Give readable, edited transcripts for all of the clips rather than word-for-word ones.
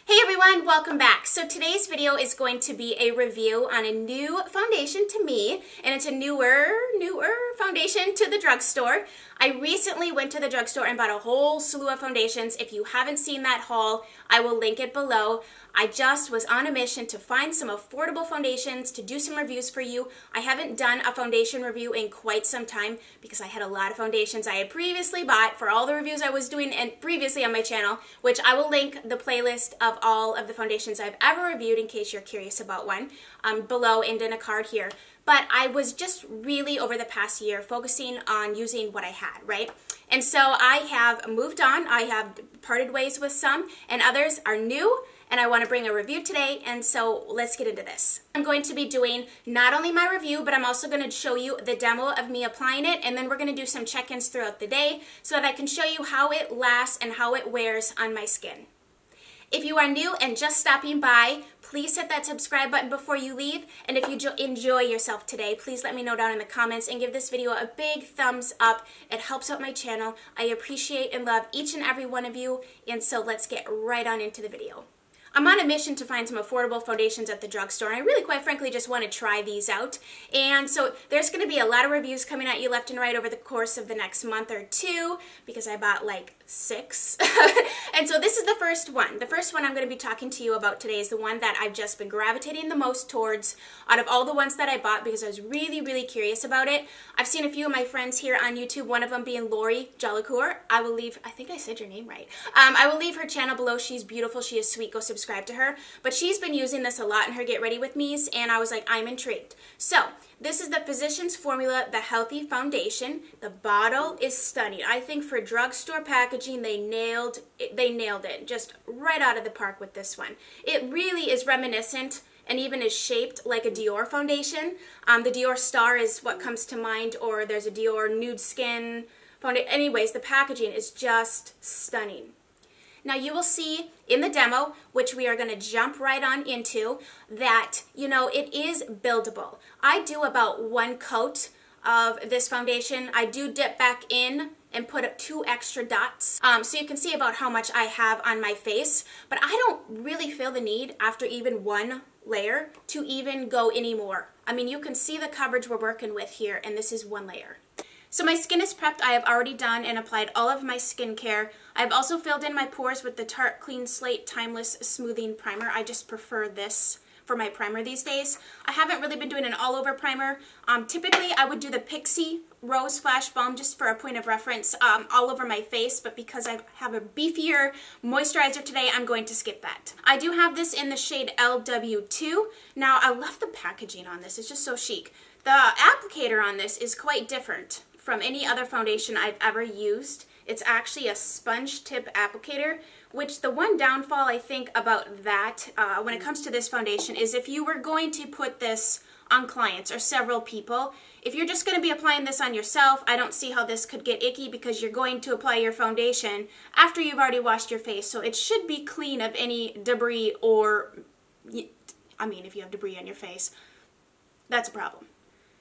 Hey everyone, welcome back. So today's video is going to be a review on a new foundation to me, and it's a newer foundation to the drugstore. I recently went to the drugstore and bought a whole slew of foundations. If you haven't seen that haul, I will link it below. I just was on a mission to find some affordable foundations to do some reviews for you. I haven't done a foundation review in quite some time because I had a lot of foundations I had previously bought for all the reviews I was doing and previously on my channel, which I will link the playlist of all of the foundations I've ever reviewed in case you're curious about one below and in a card here. But I was just really over the past year focusing on using what I had, right? And so I have moved on. I have parted ways with some, and others are new, and I want to bring a review today, and so let's get into this. I'm going to be doing not only my review, but I'm also going to show you the demo of me applying it, and then we're going to do some check-ins throughout the day so that I can show you how it lasts and how it wears on my skin. If you are new and just stopping by, please hit that subscribe button before you leave. And if you enjoy yourself today, please let me know down in the comments and give this video a big thumbs up. It helps out my channel. I appreciate and love each and every one of you. And so let's get right on into the video. I'm on a mission to find some affordable foundations at the drugstore, and I really, quite frankly, just want to try these out. And so there's going to be a lot of reviews coming at you left and right over the course of the next month or two, because I bought like 6. And so this is the first one. The first one I'm going to be talking to you about today is the one that I've just been gravitating the most towards out of all the ones that I bought because I was really, really curious about it. I've seen a few of my friends here on YouTube, one of them being Lori Jalacour. I think I said your name right. I will leave her channel below. She's beautiful. She is sweet. Go subscribe to her. But she's been using this a lot in her Get Ready With Me's, and I was like, I'm intrigued. So this is the Physicians Formula, the Healthy Foundation. The bottle is stunning. I think for drugstore packaging, they nailed it just right out of the park with this one. It really is reminiscent and even is shaped like a Dior foundation. The Dior Star is what comes to mind, or there's a Dior Nude Skin foundation. Anyways, the packaging is just stunning. Now you will see in the demo, which we are going to jump right on into, that, you know, it is buildable. I do about 1 coat of this foundation. I do dip back in and put up 2 extra dots so you can see about how much I have on my face, but I don't really feel the need after even 1 layer to even go any more. I mean, you can see the coverage we're working with here, and this is 1 layer. So my skin is prepped. I have already done and applied all of my skincare. I've also filled in my pores with the Tarte Clean Slate Timeless Smoothing Primer. I just prefer this for my primer these days. I haven't really been doing an all-over primer. Typically, I would do the Pixie Rose Flash Balm just for a point of reference all over my face, but because I have a beefier moisturizer today, I'm going to skip that. I do have this in the shade LW2. Now, I love the packaging on this. It's just so chic. The applicator on this is quite different from any other foundation I've ever used. It's actually a sponge tip applicator, which the one downfall I think about that when it comes to this foundation is if you were going to put this on clients or several people, if you're just going to be applying this on yourself, I don't see how this could get icky because you're going to apply your foundation after you've already washed your face. So it should be clean of any debris or, I mean, if you have debris on your face, that's a problem.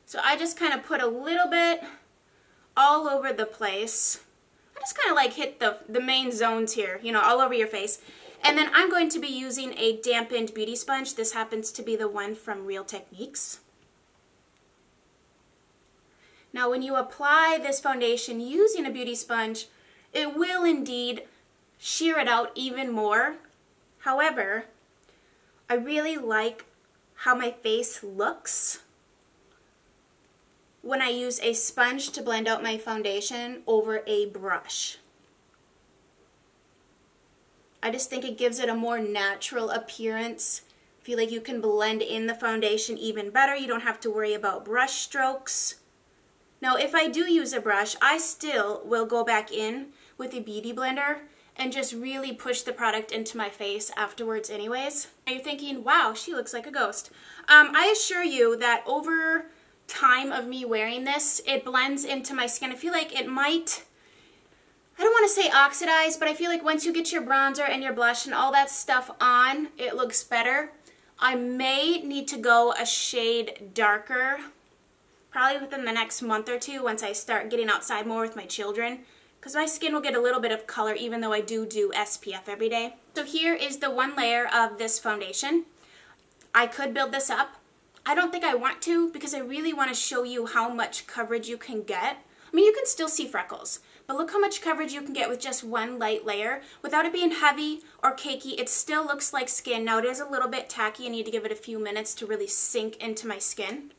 So I just kind of put a little bit all over the place. I just kind of like hit the main zones here, you know, all over your face. And then I'm going to be using a dampened beauty sponge. This happens to be the one from Real Techniques. Now when you apply this foundation using a beauty sponge, it will indeed sheer it out even more. However, I really like how my face looks when I use a sponge to blend out my foundation over a brush. I just think it gives it a more natural appearance. I feel like you can blend in the foundation even better. You don't have to worry about brush strokes. Now, if I do use a brush, I still will go back in with a beauty blender and just really push the product into my face afterwards anyways. Now you're thinking, wow, she looks like a ghost. I assure you that over time of me wearing this, it blends into my skin. I feel like it might, I don't want to say oxidize, but I feel like once you get your bronzer and your blush and all that stuff on, it looks better. I may need to go a shade darker, probably within the next month or two once I start getting outside more with my children, because my skin will get a little bit of color even though I do SPF every day. So here is the one layer of this foundation. I could build this up. I don't think I want to because I really want to show you how much coverage you can get. I mean, you can still see freckles, but look how much coverage you can get with just one light layer. Without it being heavy or cakey, it still looks like skin. Now, it is a little bit tacky. I need to give it a few minutes to really sink into my skin.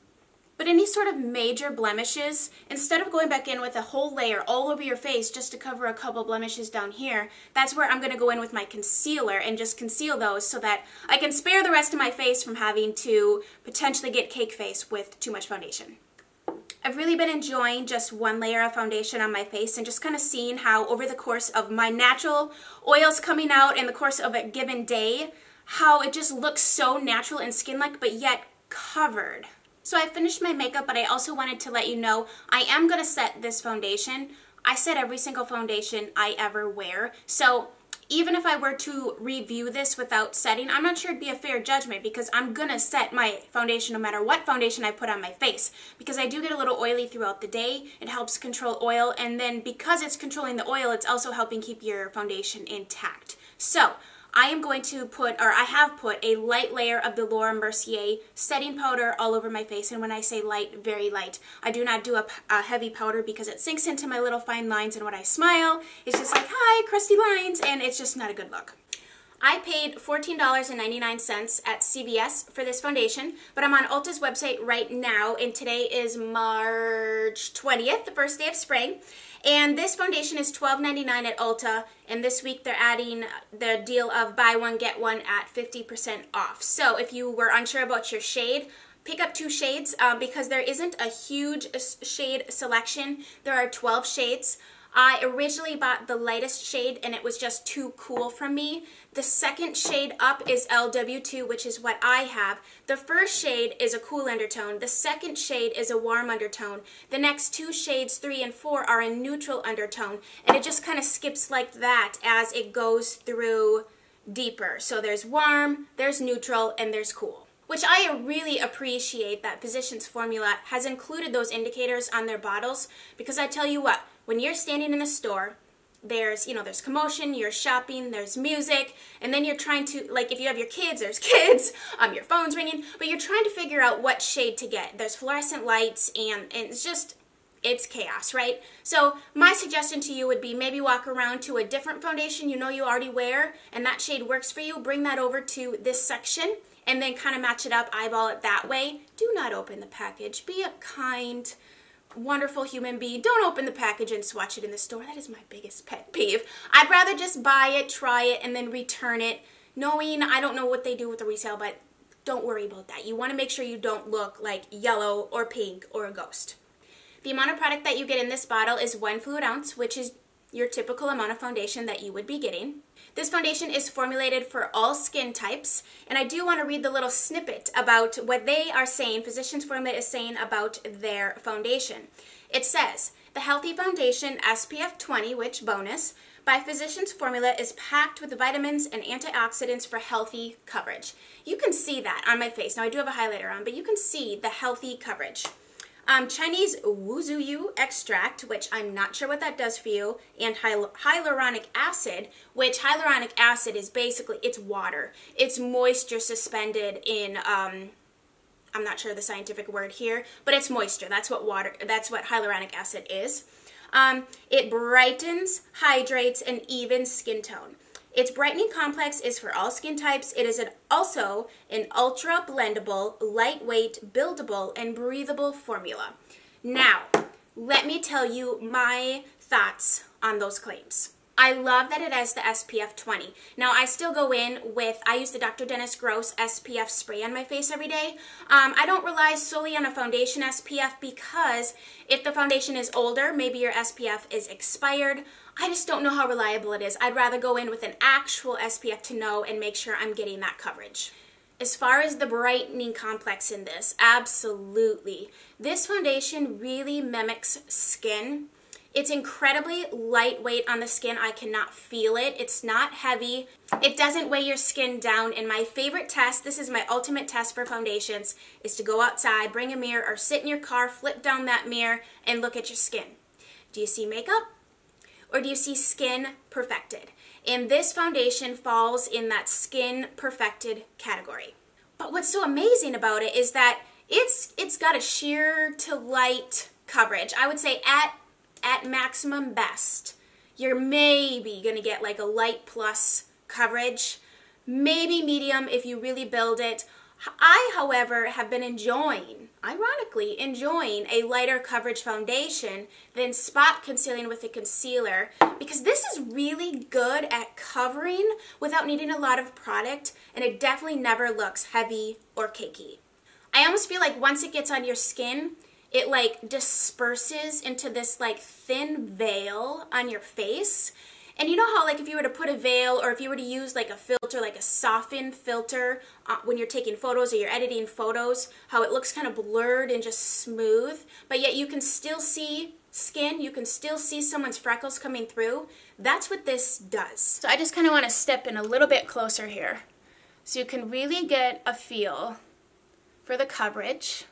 But any sort of major blemishes, instead of going back in with a whole layer all over your face just to cover a couple blemishes down here, that's where I'm going to go in with my concealer and just conceal those so that I can spare the rest of my face from having to potentially get cake face with too much foundation. I've really been enjoying just one layer of foundation on my face and just kind of seeing how over the course of my natural oils coming out in the course of a given day, how it just looks so natural and skin-like but yet covered. So I finished my makeup, but I also wanted to let you know I am going to set this foundation. I set every single foundation I ever wear. So even if I were to review this without setting, I'm not sure it'd be a fair judgment because I'm going to set my foundation no matter what foundation I put on my face because I do get a little oily throughout the day. It helps control oil, and then because it's controlling the oil, it's also helping keep your foundation intact. So I am going to put, or I have put, a light layer of the Laura Mercier setting powder all over my face. And when I say light, very light. I do not do a heavy powder because it sinks into my little fine lines, and when I smile, it's just like, hi, crusty lines, and it's just not a good look. I paid $14.99 at CVS for this foundation, but I'm on Ulta's website right now, and today is March 20th, the first day of spring. And this foundation is $12.99 at Ulta, and this week they're adding the deal of buy one, get one at 50% off. So if you were unsure about your shade, pick up 2 shades because there isn't a huge shade selection. There are 12 shades. I originally bought the lightest shade and it was just too cool for me. The second shade up is LW2, which is what I have. The first shade is a cool undertone. The second shade is a warm undertone. The next 2 shades, 3 and 4, are a neutral undertone. And it just kind of skips like that as it goes through deeper. So there's warm, there's neutral, and there's cool. Which I really appreciate that Physicians Formula has included those indicators on their bottles, because I tell you what, when you're standing in the store, there's commotion, you're shopping, there's music, and then you're trying to, like if you have your kids, there's kids, your phone's ringing, but you're trying to figure out what shade to get. There's fluorescent lights, and it's chaos, right? So my suggestion to you would be maybe walk around to a different foundation you know you already wear, and that shade works for you. Bring that over to this section, and then kind of match it up, eyeball it that way. Do not open the package. Be a kind, wonderful human being. Don't open the package and swatch it in the store. That is my biggest pet peeve. I'd rather just buy it, try it, and then return it, knowing I don't know what they do with the resale, but don't worry about that. You want to make sure you don't look like yellow or pink or a ghost. The amount of product that you get in this bottle is 1 fluid ounce, which is your typical amount of foundation that you would be getting. This foundation is formulated for all skin types, and I do want to read the little snippet about what they are saying, Physicians Formula is saying about their foundation. It says, the Healthy Foundation SPF 20, which bonus, by Physicians Formula is packed with vitamins and antioxidants for healthy coverage. You can see that on my face. Now I do have a highlighter on, but you can see the healthy coverage. Chinese wuzuyu extract, which I'm not sure what that does for you, and hyaluronic acid, which hyaluronic acid is basically, it's water. It's moisture suspended in, I'm not sure the scientific word here, but it's moisture. That's what hyaluronic acid is. It brightens, hydrates, and evens skin tone. Its brightening complex is for all skin types. It is also an ultra blendable, lightweight, buildable, and breathable formula. Now, let me tell you my thoughts on those claims. I love that it has the SPF 20. Now, I still go in with, I use the Dr. Dennis Gross SPF spray on my face every day. I don't rely solely on a foundation SPF because if the foundation is older, maybe your SPF is expired. I just don't know how reliable it is. I'd rather go in with an actual SPF to know and make sure I'm getting that coverage. As far as the brightening complex in this, absolutely. This foundation really mimics skin. It's incredibly lightweight on the skin. I cannot feel it. It's not heavy. It doesn't weigh your skin down. And my favorite test, this is my ultimate test for foundations, is to go outside, bring a mirror, or sit in your car, flip down that mirror, and look at your skin. Do you see makeup? or do you see skin perfected? And this foundation falls in that skin perfected category. But what's so amazing about it is that it's got a sheer to light coverage. I would say at maximum best, you're maybe gonna get like a light plus coverage, maybe medium if you really build it. I, however, have been ironically enjoying a lighter coverage foundation than spot concealing with a concealer, because this is really good at covering without needing a lot of product, and it definitely never looks heavy or cakey. I almost feel like once it gets on your skin, it like disperses into this like thin veil on your face. And you know how like if you were to put a veil, or if you were to use like a filter, like a soften filter when you're taking photos or you're editing photos, how it looks kind of blurred and just smooth, but yet you can still see skin, you can still see someone's freckles coming through. That's what this does. So I just kind of want to step in a little bit closer here so you can really get a feel for the coverage.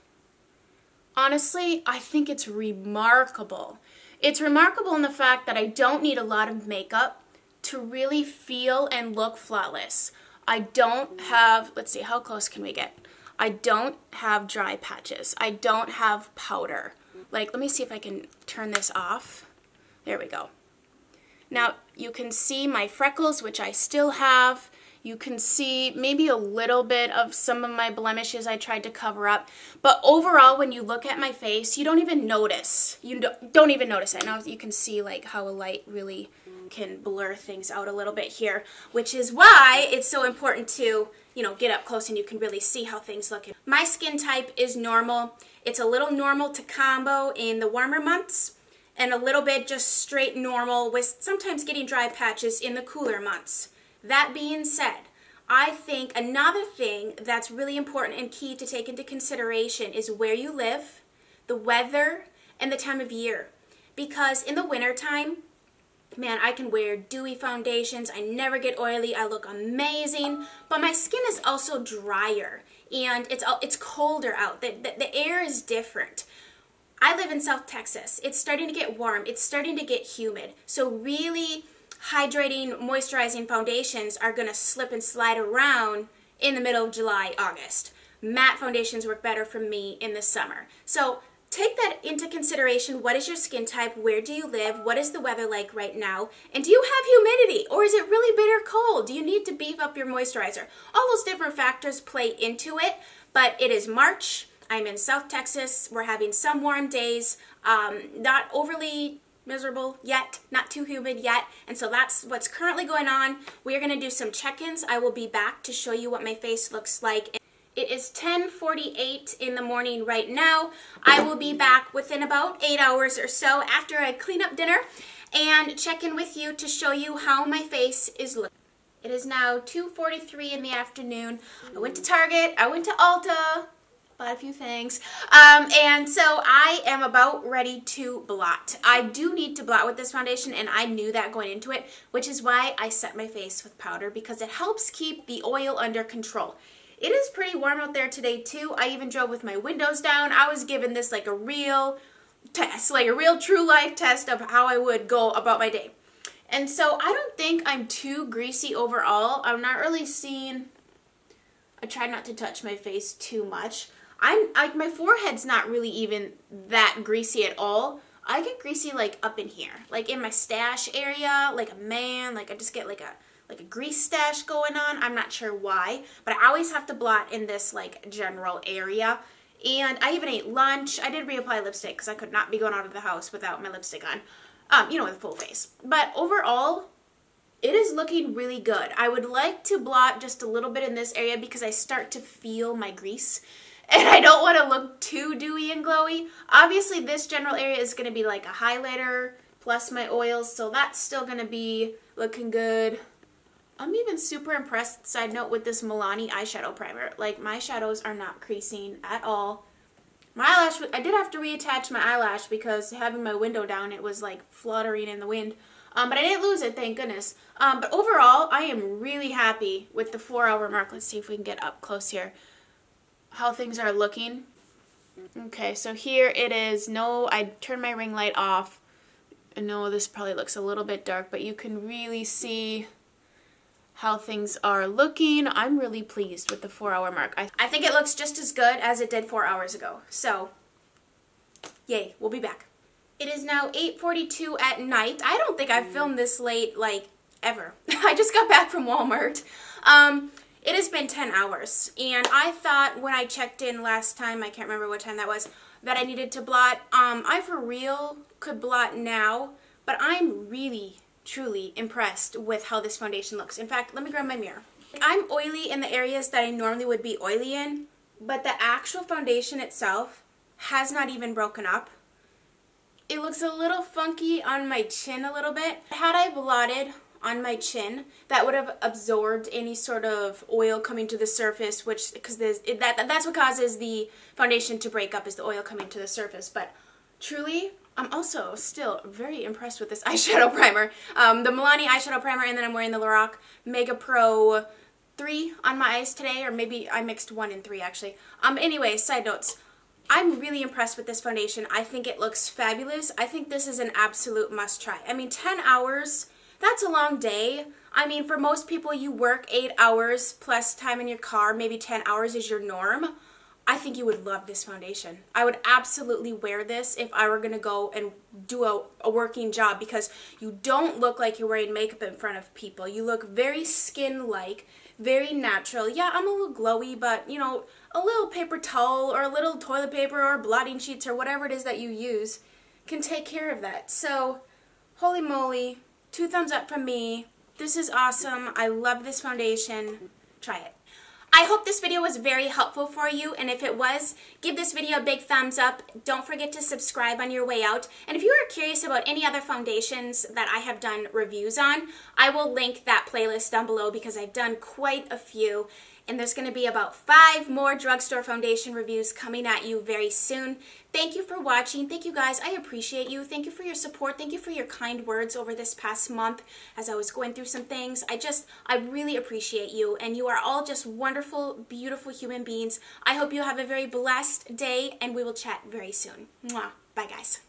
Honestly, I think it's remarkable. It's remarkable in the fact that I don't need a lot of makeup to really feel and look flawless. I don't have, let's see, how close can we get? I don't have dry patches. I don't have powder. Like, let me see if I can turn this off. There we go. Now, you can see my freckles, which I still have. You can see maybe a little bit of some of my blemishes I tried to cover up. But overall, when you look at my face, you don't even notice. You don't even notice it. Now you can see like how a light really can blur things out a little bit here, which is why it's so important to, you know, get up close and you can really see how things look. My skin type is normal. It's a little normal to combo in the warmer months, and a little bit just straight normal with sometimes getting dry patches in the cooler months. That being said, I think another thing that's really important and key to take into consideration is where you live, the weather, and the time of year. Because in the wintertime, man, I can wear dewy foundations, I never get oily, I look amazing, but my skin is also drier, and it's colder out. The air is different. I live in South Texas. It's starting to get warm, it's starting to get humid, so really hydrating, moisturizing foundations are going to slip and slide around in the middle of July, August. Matte foundations work better for me in the summer. So take that into consideration. What is your skin type? Where do you live? What is the weather like right now? And do you have humidity? Or is it really bitter cold? Do you need to beef up your moisturizer? All those different factors play into it, but it is March. I'm in South Texas. We're having some warm days, not overly miserable yet, not too humid yet, and so that's what's currently going on. We're going to do some check-ins. I will be back to show you what my face looks like. It is 10:48 in the morning right now. I will be back within about 8 hours or so after I clean up dinner and check in with you to show you how my face is looking. It is now 2:43 in the afternoon. I went to Target, I went to Ulta, bought a few things, and so I am about ready to blot. I do need to blot with this foundation, and I knew that going into it, which is why I set my face with powder, because it helps keep the oil under control. It is pretty warm out there today too. I even drove with my windows down. I was given this like a real test, like a real true life test of how I would go about my day. And so I don't think I'm too greasy overall. I'm not really seeing, I try not to touch my face too much. My forehead's not really even that greasy at all. I get greasy like up in here, like in my stash area, like a man, like I just get like a grease stash going on. I'm not sure why, but I always have to blot in this like general area. And I even ate lunch. I did reapply lipstick because I could not be going out of the house without my lipstick on, you know, with a full face. But overall, it is looking really good. I would like to blot just a little bit in this area because I start to feel my grease. And I don't want to look too dewy and glowy. Obviously, this general area is going to be like a highlighter plus my oils, so that's still going to be looking good. I'm even super impressed, side note, with this Milani eyeshadow primer. Like, my shadows are not creasing at all. My eyelash, I did have to reattach my eyelash because having my window down, it was like fluttering in the wind. But I didn't lose it, thank goodness. But overall, I am really happy with the 4-hour mark. Let's see if we can get up close here. How things are looking. Okay, so here it is. No, I turned my ring light off. I know this probably looks a little bit dark, but you can really see how things are looking. I'm really pleased with the 4-hour mark. I think it looks just as good as it did 4 hours ago. So, yay, we'll be back. It is now 8:42 at night. I don't think I've filmed this late, like, ever. I just got back from Walmart. It has been 10 hours, and I thought when I checked in last time, I can't remember what time that was, that I needed to blot. I for real could blot now, but I'm really, truly impressed with how this foundation looks. In fact, let me grab my mirror. I'm oily in the areas that I normally would be oily in, but the actual foundation itself has not even broken up. It looks a little funky on my chin a little bit. Had I blotted on my chin, that would have absorbed any sort of oil coming to the surface, which, because that's what causes the foundation to break up, is the oil coming to the surface. But truly, I'm also still very impressed with this eyeshadow primer. The Milani eyeshadow primer, and then I'm wearing the Lorac Mega Pro 3 on my eyes today, or maybe I mixed 1 and 3 actually. Anyway, side notes. I'm really impressed with this foundation. I think it looks fabulous. I think this is an absolute must try. I mean, 10 hours, that's a long day. I mean, for most people, you work 8 hours plus time in your car, maybe 10 hours is your norm. I think you would love this foundation. I would absolutely wear this if I were gonna go and do a working job, because you don't look like you're wearing makeup in front of people. You look very skin-like, very natural. Yeah, I'm a little glowy, but you know, a little paper towel or a little toilet paper or blotting sheets or whatever it is that you use can take care of that. So, holy moly, 2 thumbs up from me. This is awesome. I love this foundation. Try it. I hope this video was very helpful for you, and if it was, give this video a big thumbs up. Don't forget to subscribe on your way out. And if you are curious about any other foundations that I have done reviews on, I will link that playlist down below because I've done quite a few. And there's going to be about 5 more drugstore foundation reviews coming at you very soon. Thank you for watching. Thank you guys. I appreciate you. Thank you for your support. Thank you for your kind words over this past month as I was going through some things. I really appreciate you. And you are all just wonderful, beautiful human beings. I hope you have a very blessed day, and we will chat very soon. Mwah. Bye, guys.